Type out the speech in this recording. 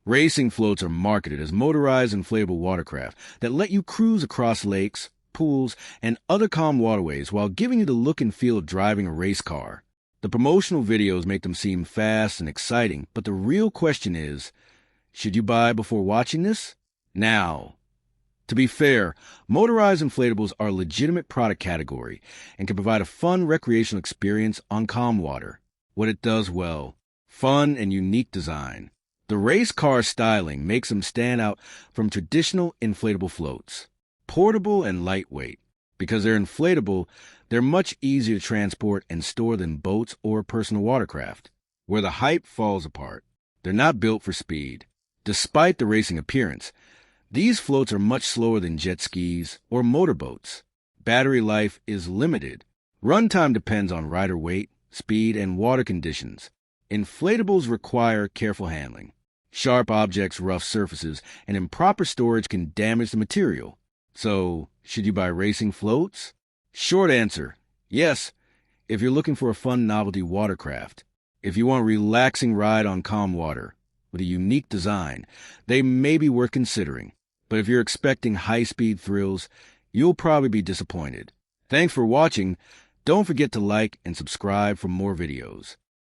Racing floats are marketed as motorized inflatable watercraft that let you cruise across lakes, pools, and other calm waterways while giving you the look and feel of driving a race car. The promotional videos make them seem fast and exciting, but the real question is, should you buy before watching this? Now, to be fair, motorized inflatables are a legitimate product category and can provide a fun recreational experience on calm water. What it does well, fun and unique design. The race car styling makes them stand out from traditional inflatable floats. Portable and lightweight. Because they're inflatable, they're much easier to transport and store than boats or personal watercraft. Where the hype falls apart, they're not built for speed. Despite the racing appearance, these floats are much slower than jet skis or motorboats. Battery life is limited. Runtime depends on rider weight, speed, and water conditions. Inflatables require careful handling. Sharp objects, rough surfaces, and improper storage can damage the material. So, should you buy racing floats? Short answer, yes, if you're looking for a fun novelty watercraft. If you want a relaxing ride on calm water with a unique design, they may be worth considering. But if you're expecting high-speed thrills, you'll probably be disappointed. Thanks for watching. Don't forget to like and subscribe for more videos.